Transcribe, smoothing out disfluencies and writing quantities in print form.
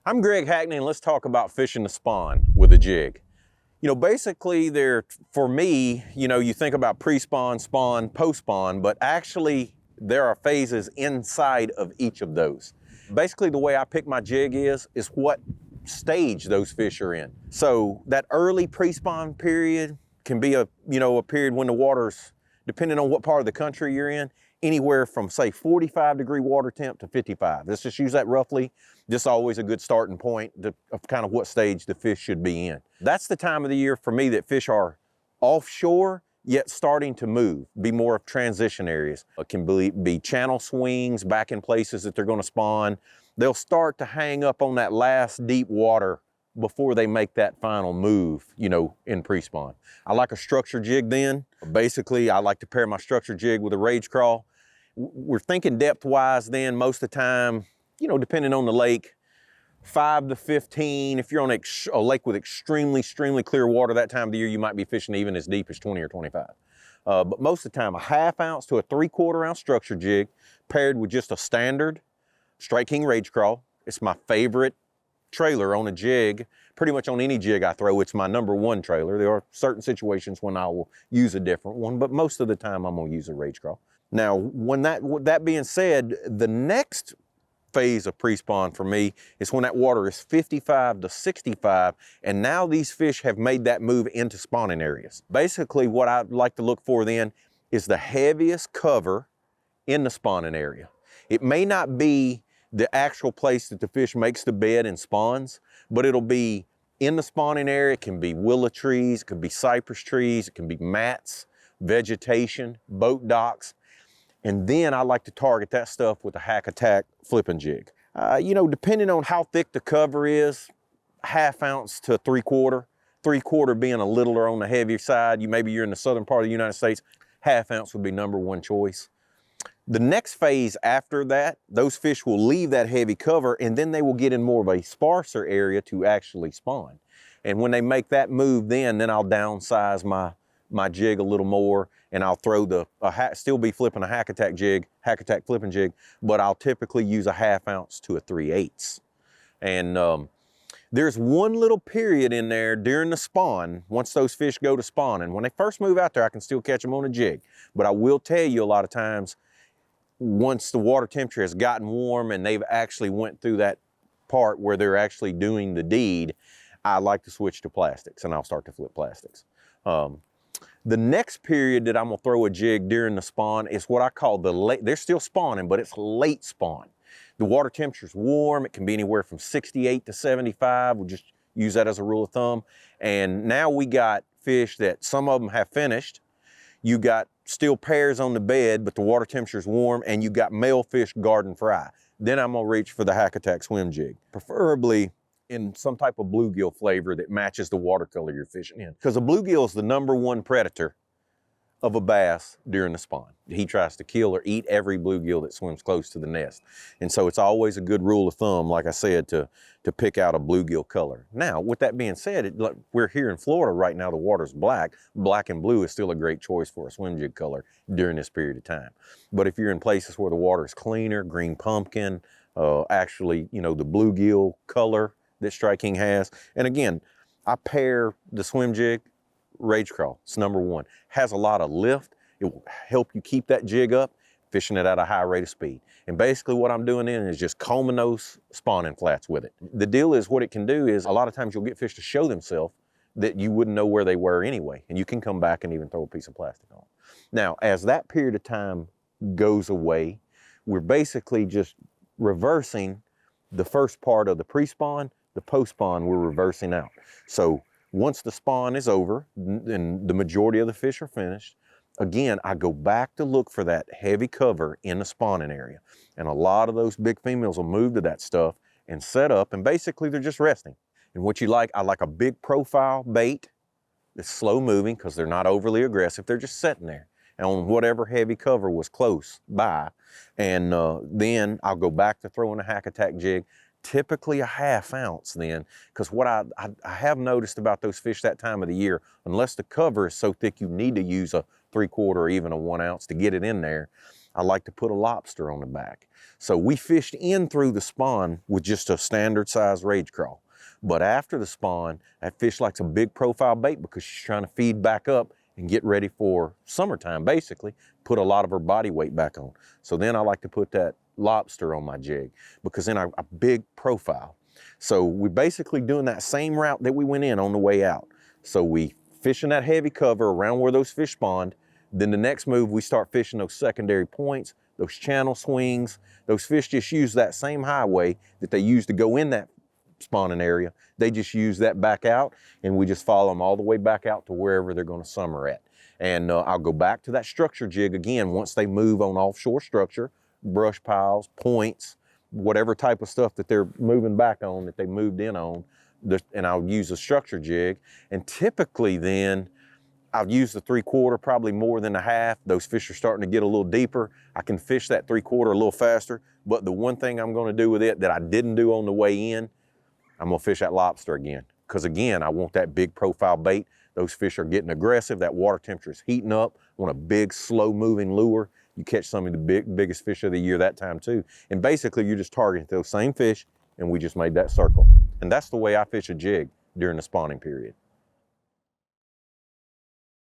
I'm Greg Hackney, and let's talk about fishing the spawn with a jig. You know, basically for me, you think about pre-spawn, spawn, post-spawn, but actually there are phases inside of each of those. Basically the way I pick my jig is what stage those fish are in. So that early pre-spawn period can be a period when the water's, depending on what part of the country you're in, anywhere from say 45-degree water temp to 55. Let's just use that roughly. Just always a good starting point of kind of what stage the fish should be in. That's the time of the year for me that fish are offshore, yet starting to move, be more of transition areas. It can be channel swings back in places that they're gonna spawn. They'll start to hang up on that last deep water before they make that final move, in pre-spawn. I like a structure jig then. Basically, I like to pair my structure jig with a rage crawl. We're thinking depth-wise then most of the time, depending on the lake, 5 to 15. If you're on a lake with extremely clear water that time of the year, you might be fishing even as deep as 20 or 25. But most of the time, a 1/2 ounce to a 3/4 ounce structure jig paired with just a standard Strike King rage crawl. It's my favorite trailer on a jig. Pretty much on any jig I throw, it's my #1 trailer. There are certain situations when I will use a different one, but most of the time I'm gonna use a rage crawl. Now, with that being said, the next phase of pre-spawn for me is when that water is 55 to 65, and now these fish have made that move into spawning areas. Basically, what I'd like to look for then is the heaviest cover in the spawning area. It may not be the actual place that the fish makes the bed and spawns, but it'll be in the spawning area. It can be willow trees, it could be cypress trees, it can be mats, vegetation, boat docks. And then I like to target that stuff with a hack attack flipping jig. Depending on how thick the cover is, 1/2 ounce to 3/4, 3/4 being a littler on the heavier side. Maybe you're in the southern part of the United States, 1/2 ounce would be #1 choice. The next phase after that, those fish will leave that heavy cover and then they will get in more of a sparser area to actually spawn. And when they make that move, then I'll downsize my jig a little more, and I'll throw still be flipping a hack attack flipping jig, but I'll typically use a 1/2 ounce to a 3/8. And there's one little period in there during the spawn, once those fish go to spawn, and when they first move out there, I can still catch them on a jig. But I will tell you a lot of times, once the water temperature has gotten warm and they've actually went through that part where they're actually doing the deed, I like to switch to plastics, and I'll start to flip plastics. The next period that I'm gonna throw a jig during the spawn is what I call the late. They're still spawning, but it's late spawn. The water temperature's warm. It can be anywhere from 68 to 75. We'll just use that as a rule of thumb. And now we got fish that some of them have finished. You got still pairs on the bed, but the water temperature's warm, and you got male fish garden fry. Then I'm gonna reach for the hack attack swim jig, preferably in some type of bluegill flavor that matches the watercolor you're fishing in. Because a bluegill is the #1 predator of a bass during the spawn. He tries to kill or eat every bluegill that swims close to the nest. And so it's always a good rule of thumb, like I said, to pick out a bluegill color. Now, with that being said, we're here in Florida right now, the water's black. Black and blue is still a great choice for a swim jig color during this period of time. But if you're in places where the water is cleaner, green pumpkin, actually, the bluegill color that Strike King has. And again, I pair the swim jig, rage crawl. It's #1. Has a lot of lift. It will help you keep that jig up, fishing it at a high rate of speed. And basically what I'm doing then is just combing those spawning flats with it. The deal is, what it can do is a lot of times you'll get fish to show themselves that you wouldn't know where they were anyway. And you can come back and even throw a piece of plastic on. Now, as that period of time goes away, we're basically just reversing the first part of the pre-spawn. The post-spawn, we're reversing out. So once the spawn is over and the majority of the fish are finished, again, I go back to look for that heavy cover in the spawning area. And a lot of those big females will move to that stuff and set up, and basically they're just resting. And what I like a big profile bait that's slow moving because they're not overly aggressive. They're just sitting there on whatever heavy cover was close by. And then I'll go back to throwing a hack attack jig, typically a 1/2 ounce then, because what I have noticed about those fish that time of the year, unless the cover is so thick you need to use a 3/4 or even a 1 ounce to get it in there, I like to put a lobster on the back. So we fished in through the spawn with just a standard size rage crawl. But after the spawn, that fish likes a big profile bait because she's trying to feed back up and get ready for summertime, basically, put a lot of her body weight back on. So then I like to put that lobster on my jig because then a big profile. So we're basically doing that same route that we went in on the way out. So we fishing that heavy cover around where those fish spawned. Then the next move, we start fishing those secondary points, those channel swings. Those fish just use that same highway that they use to go in that spawning area. They just use that back out, and we just follow them all the way back out to wherever they're going to summer at. And I'll go back to that structure jig again once they move on offshore structure, brush piles, points, whatever type of stuff that they're moving back on, that they moved in on, and I'll use a structure jig. And typically then, I've used the 3/4, probably more than a half. Those fish are starting to get a little deeper. I can fish that 3/4 a little faster, but the one thing I'm gonna do with it that I didn't do on the way in, I'm gonna fish that lobster again. Because again, I want that big profile bait. Those fish are getting aggressive. That water temperature is heating up. I want a big, slow moving lure. You catch some of the biggest fish of the year that time too. And basically you're just targeting those same fish, and we just made that circle. And that's the way I fish a jig during the spawning period.